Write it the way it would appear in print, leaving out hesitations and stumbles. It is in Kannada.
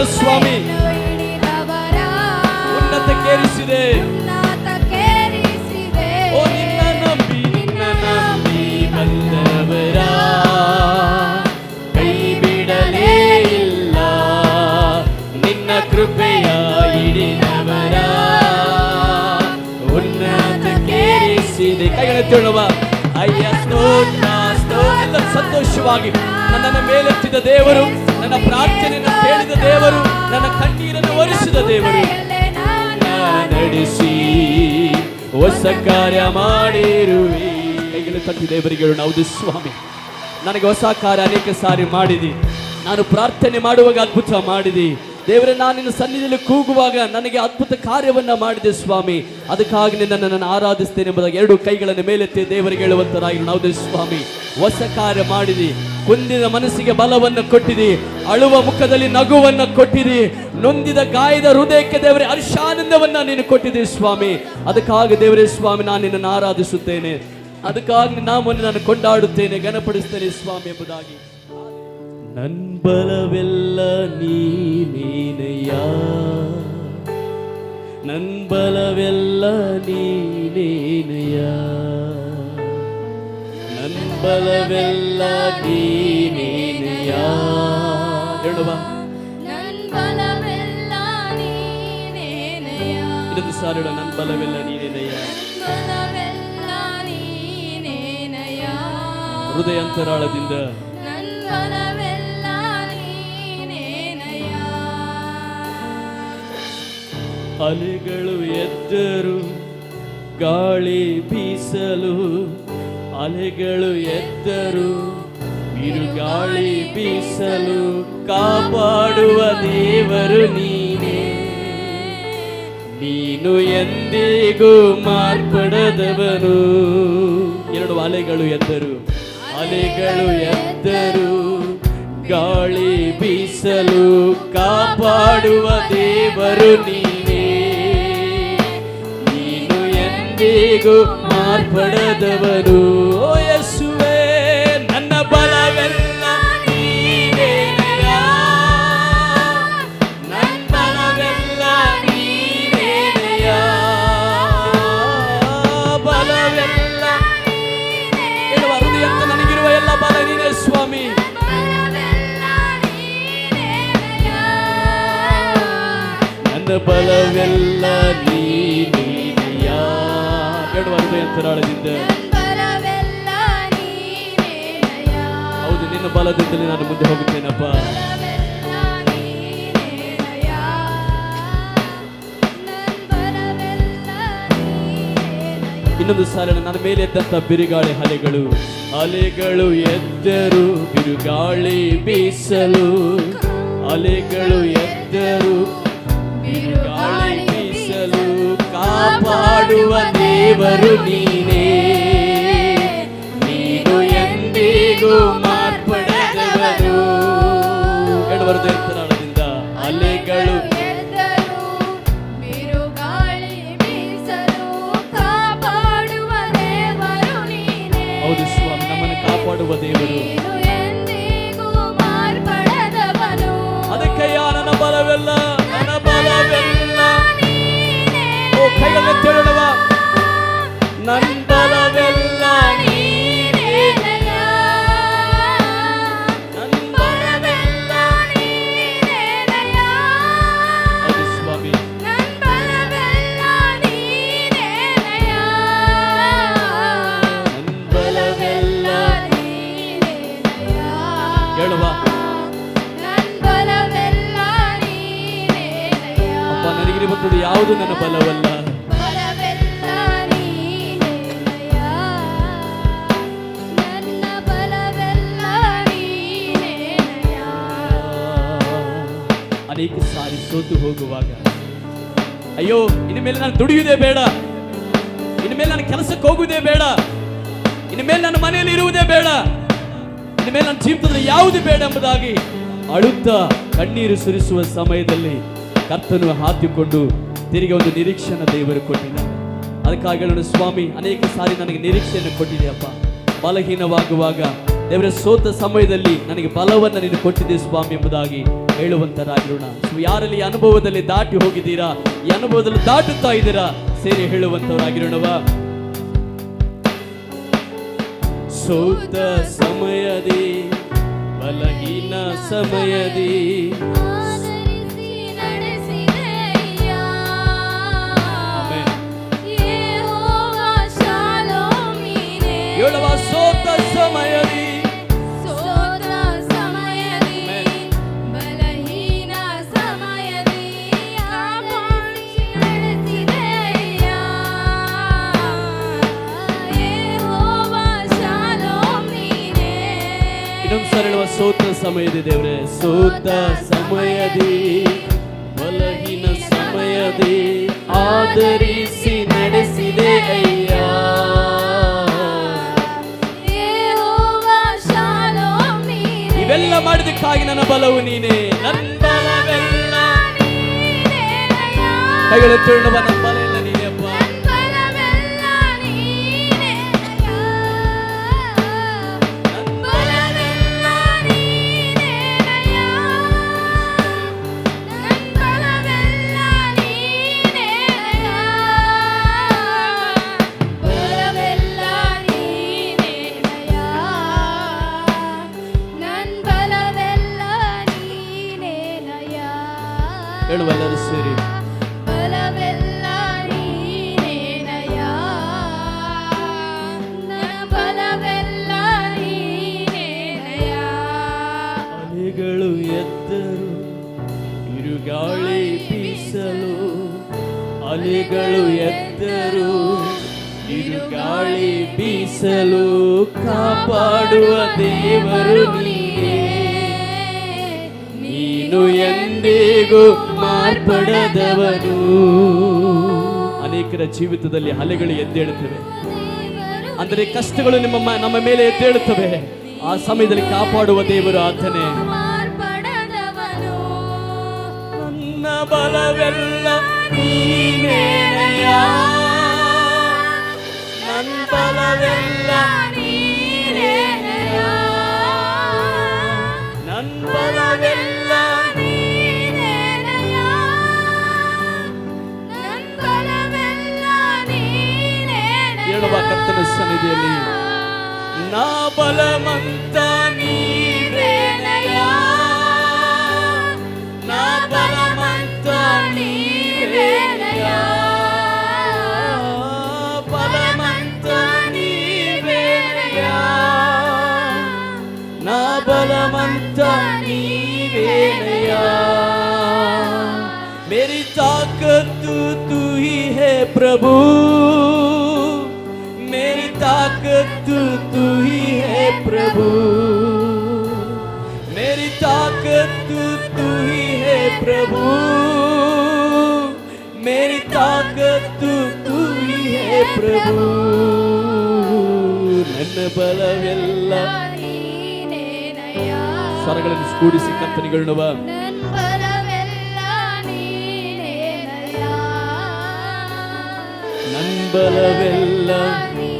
ನಿನ್ನ ಸ್ವಾಮಿ ಉನ್ನತಕ್ಕೇರಿಸಿದೆ. ಓ ನಿನ್ನ ನಂಬಿ ಬಂದವರ ಕೈ ಬಿಡಲೇ ಇಲ್ಲ, ನಿನ್ನ ಕೃಪೆಯ ಹಿಡಿದವರ ಉನ್ನತಕ್ಕೇರಿಸಿದೆ. ಕೈಗಳೆತ್ತೇಳುವ ಅಯ್ಯ ಸ್ತೋತ್ರ ಸ್ತೋತ್ರ. ಸಂತೋಷವಾಗಿ ನನ್ನನ್ನು ಮೇಲೆತ್ತಿದ ದೇವರು, ನನ್ನ ಪ್ರಾರ್ಥನೆಯನ್ನು ಕೇಳಿದ ದೇವರು, ನನ್ನ ಕಣ್ಣೀರನ್ನು ಒರೆಸಿದ ದೇವರು, ನಡೆಸಿ ಹೊಸ ಕಾರ್ಯ ಮಾಡಿರುವೆ. ಕೈಗಳು ತಟ್ಟಿ ದೇವರಿಗೆ ಹೇಳೋಣ, ಹೌದು ಸ್ವಾಮಿ, ನನಗೆ ಹೊಸ ಕಾರ್ಯ ಅನೇಕ ಸಾರಿ ಮಾಡಿದಿ. ನಾನು ಪ್ರಾರ್ಥನೆ ಮಾಡುವಾಗ ಅದ್ಭುತ ಮಾಡಿದಿ ದೇವರೇ. ನಾನು ನಿನ್ನ ಸನ್ನಿಧಿಯಲ್ಲಿ ಕೂಗುವಾಗ ನನಗೆ ಅದ್ಭುತ ಕಾರ್ಯವನ್ನ ಮಾಡಿದೆ ಸ್ವಾಮಿ. ಅದಕ್ಕಾಗಿ ನಿನ್ನನ್ನು ಆರಾಧಿಸ್ತೇನೆ ಎಂಬುದಾಗಿ ಎರಡು ಕೈಗಳನ್ನು ಮೇಲೆತ್ತಿ ದೇವರಿಗೆ ಹೇಳುವಂತರಾಗಿ, ಹೌದು ಸ್ವಾಮಿ, ಹೊಸ ಕಾರ್ಯ ಮಾಡಿದಿ. ಕುಂದಿದ ಮನಸ್ಸಿಗೆ ಬಲವನ್ನು ಕೊಟ್ಟಿದಿ, ಅಳುವ ಮುಖದಲ್ಲಿ ನಗುವನ್ನು ಕೊಟ್ಟಿದಿ, ನೊಂದಿದ ಗಾಯದ ಹೃದಯಕ್ಕೆ ದೇವರೇ ಹರ್ಷಾನಂದವನ್ನ ನೀನು ಕೊಟ್ಟಿದ್ದೀ ಸ್ವಾಮಿ. ಅದಕ್ಕಾಗಿ ದೇವರೇ ಸ್ವಾಮಿ, ನಾನು ನಿನ್ನನ್ನು ಆರಾಧಿಸುತ್ತೇನೆ, ಅದಕ್ಕಾಗಿ ನಾಮವನ್ನು ನಾನು ಕೊಂಡಾಡುತ್ತೇನೆ, ಘನಪಡಿಸ್ತೇನೆ ಸ್ವಾಮಿ ಎಂಬುದಾಗಿ. ನನ್ ಬಲವೆಲ್ಲ ನೀನೇನಯ್ಯ, ನನ್ ಬಲವೆಲ್ಲ ನೀನೇನಯ್ಯ, ನನ್ ಬಲವೆಲ್ಲ ನೀನೇನಯ್ಯ. ಹೇಳುವ ಇನ್ನೊಂದು ಸಾರಿ ಹೇಳು, ನನ್ ಬಲವೆಲ್ಲ ನೀನೇನಯ್ಯ. ಹೃದಯ ಅಂತರಾಳದಿಂದ ಅಲೆಗಳು ಎದ್ದರು, ಗಾಳಿ ಬೀಸಲು, ಅಲೆಗಳು ಎದ್ದರು, ಬಿರುಗಾಳಿ ಬೀಸಲು, ಕಾಪಾಡುವ ದೇವರು ನೀನೇ. ನೀನು ಎಂದಿಗೂ ಮಾರ್ಪಡದವನು. ಎರಡು ಅಲೆಗಳು ಎದ್ದರು, ಅಲೆಗಳು ಎದ್ದರು, ಗಾಳಿ ಬೀಸಲು, ಕಾಪಾಡುವ ದೇವರು ನೀನೇ. ನೀನು ಎಂದಿಗೂ ಮಾರ್ಪಡದವನು. ಓ ಯೇಸುವೇ, ನನ್ನ ಬಲವೆಲ್ಲ ನೀನೇನಯ್ಯ, ನನ್ನ ಬಲವೆಲ್ಲ ನೀನೇನಯ್ಯ, ಬಲವೆಲ್ಲ ಹೇಳುವ ಹೃದಯಕ್ಕೆ ನನಗಿರುವ ಎಲ್ಲ ಬಲ ನೀನೇ ಸ್ವಾಮಿ. ನನ್ನ ಬಲವೆಲ್ಲ ನೀನೇನಯ್ಯ. ಹೇಳುವ ಹೃದಯ ಅಂತರಾಳದಿಂದ, ಹೌದು ನಿನ್ನ ಬಲದಿಂದಲೇ ನಾನು ಮುಂದೆ ಹೋಗುತ್ತೇನಪ್ಪ. ಇನ್ನೊಂದು ಸಾಲ, ನನ್ನ ಮೇಲೆ ಎದ್ದಂತ ಬಿರುಗಾಳಿ ಅಲೆಗಳು, ಅಲೆಗಳು ಎದ್ದರು, ಬಿರುಗಾಳಿ ಬೀಸಲು, ಅಲೆಗಳು ಎದ್ದರು, ಬಿರುಗಾಳಿ ಬೀಸಲು, ಕಾಪಾಡುವ ದೇವರು ನೀನೇ. ನೀನು ಎಂದಿಗೂ ಮಾರ್ಪಡದವನು. ಹೇಳುವರು ದೇವರಾಳದಿಂದ, ಅಲೆಗಳು ಹೌದು ಸ್ವಾಮಿ, ನಮ್ಮನ್ನು ಕಾಪಾಡುವ ದೇವರು. ಅದಕ್ಕಯ್ಯ ನನ್ನ ಬಲವೆಲ್ಲ, ನನ್ನ ಬಲವೆಲ್ಲ. ಓ ಕೈಗಳನ್ನು ತೆರಳುವ, ನನ್ನ ಬಲವೆಲ್ಲ ನೀನೇನಯ್ಯ, ನನ್ನ ಬಲವೆಲ್ಲ ನೀನೇನಯ್ಯ. ಹೌದು ಸ್ವಾಮಿ, ನನ್ನ ಬಲವೆಲ್ಲ ನೀನೇನಯ್ಯ, ನನ್ನ ಬಲವೆಲ್ಲ ನೀನೇನಯ್ಯ. ಹೇಳುವ, ನನ್ನ ಬಲವೆಲ್ಲ ನೀನೇನಯ್ಯ. ಅಪ್ಪ, ನನಗಿರುವಂಥದ್ದು ಯಾವುದು ನನ್ನ ಬಲವಲ್ಲ. ಅನೇಕ ಸಾರಿ ಸೋತು ಹೋಗುವಾಗ, ಅಯ್ಯೋ ಇನ್ನು ಮೇಲೆ ನಾನು ದುಡಿಯುವುದೇ ಬೇಡ, ಇನ್ನು ಮೇಲೆ ನಾನು ಕೆಲಸಕ್ಕೆ ಹೋಗುವುದೇ ಬೇಡ, ಇನ್ನು ಮೇಲೆ ನನ್ನ ಮನೆಯಲ್ಲಿ ಇರುವುದೇ ಬೇಡ, ಇನ್ನು ಮೇಲೆ ನನ್ನ ಜೀವಿತದಲ್ಲಿ ಯಾವುದು ಬೇಡ ಎಂಬುದಾಗಿ ಅಳುತ್ತಾ ಕಣ್ಣೀರು ಸುರಿಸುವ ಸಮಯದಲ್ಲಿ ಕರ್ತನು ಹಾಕಿಕೊಂಡು ತಿರುಗಿ ಒಂದು ನಿರೀಕ್ಷೆಯನ್ನು ದೇವರು ಕೊಟ್ಟಿದ್ದಾರೆ. ಅದಕ್ಕಾಗಿ ಹೇಳೋಣ, ಸ್ವಾಮಿ ಅನೇಕ ಸಾರಿ ನನಗೆ ನಿರೀಕ್ಷೆಯನ್ನು ಕೊಟ್ಟಿದೆಯಪ್ಪ. ಬಲಹೀನವಾಗುವಾಗ ದೇವರ ಸೋತ ಸಮಯದಲ್ಲಿ ನನಗೆ ಬಲವನ್ನು ನೀನು ಕೊಟ್ಟಿದ್ದೆ ಸ್ವಾಮಿ ಎಂಬುದಾಗಿ ಹೇಳುವಂತರಾಗಿರೋಣ. ಯಾರಲ್ಲಿ ಈ ಅನುಭವದಲ್ಲಿ ದಾಟಿ ಹೋಗಿದ್ದೀರಾ, ಈ ಅನುಭವದಲ್ಲಿ ದಾಟುತ್ತಾ ಇದ್ದೀರಾ, ಸೇರಿ ಹೇಳುವಂತವರಾಗಿರೋಣವ. ಸೋತ ಸಮಯದಿ, ಬಲಹೀನ ಸಮಯದಿ ಹೇಳುವ. ಸೋತ ಸಮಯದಿ, ಬಲಹೀನ ಸಮಯದಿ ಇನ್ನೊಂದು ಸರಳುವ. ಸೋತ ಸಮಯದಿ ದೇವ್ರೆ, ಸೋತ ಸಮಯದಿ, ಬಲಹೀನ ಸಮಯದಿ ಆದರಿಸಿ ನಡೆಸಿದೆ ಅಯ್ಯ. ಇವೆಲ್ಲ ಮಾಡಿದಕ್ಕಾಗಿ ನನ್ನ ಬಲವು ನೀನೆ, ನನ್ನ ಬಲವೆಲ್ಲ ಕೈಗಳೆತ್ತುಕೊಳ್ಳುವ. ನನ್ನ ಬಲ ಎಲ್ಲ ನೀನೆ ಅಪ್ಪ. ಹೇಳುವಲ್ಲರೂ ಸೇರಿ. ಬಲವೆಲ್ಲ ನೀನೇನಯ್ಯ, ನನ್ನ ಬಲವೆಲ್ಲ ನೀನೇನಯ್ಯ. ಅಲೆಗಳು ಎದ್ದರು, ಬಿರುಗಾಳಿ ಬೀಸಲು, ಅಲೆಗಳು ಎದ್ದರು, ಬಿರುಗಾಳಿ ಬೀಸಲು ಕಾಪಾಡುವ ದೇವರು ನೀನೇ. ನೀನು ಎಂದಿಗೂ ಮಾರ್ಪಡದವನು. ಅನೇಕರ ಜೀವಿತದಲ್ಲಿ ಅಲೆಗಳು ಎದ್ದೇಳುತ್ತವೆ, ಅಂದರೆ ಕಷ್ಟಗಳು ನಮ್ಮ ಮೇಲೆ ಎದ್ದೇಳುತ್ತವೆ. ಆ ಸಮಯದಲ್ಲಿ ಕಾಪಾಡುವ ದೇವರು ಆತನೇ. ನನ್ನ ಬಲವೆಲ್ಲ ನೀನೇನಯ್ಯ, ನನ್ನ ಬಲವೆಲ್ಲ ನೀನೇನಯ್ಯ, ನನ್ನ ಬಲವೆಲ್ಲ ನೀನೇನಯ್ಯ, ನನ್ನ ಬಲವೆಲ್ಲ ನೀನೇನಯ್ಯ. ಹೇಳುವ ಕರ್ತನ ಸನ್ನಿಧಿಯಲ್ಲಿ, ನಾ ಬಲವಂತ ನೀವೇನಯ್ಯ, ನಾ ಬಲವಂತ ನೀವೇನಯ್ಯ, ಬಲವಂತ ನೀವೇನಯ್ಯ, ನಾ ಬಲವಂತ ನೀವೇನಯ್ಯ. मेरी ताकत तू ही है प्रभु, मेरी ताकत तू ही है प्रभु, मेरी ताकत तू ही है प्रभु, मेरी ताकत तू ही है प्रभु. ನನ್ನ ಬಲವೆಲ್ಲ ನೀನೇನಯ್ಯ, ಸ್ವರಗಳನ್ನು ಕೂಡಿಸಿ ಕರ್ತನಿಗಳನ್ನವ. ನನ್ನ ಬಲವೆಲ್ಲ ನೀನೇನಯ್ಯ, ನನ್ನ ಬಲವೆಲ್ಲ ನೀನೇನಯ್ಯ.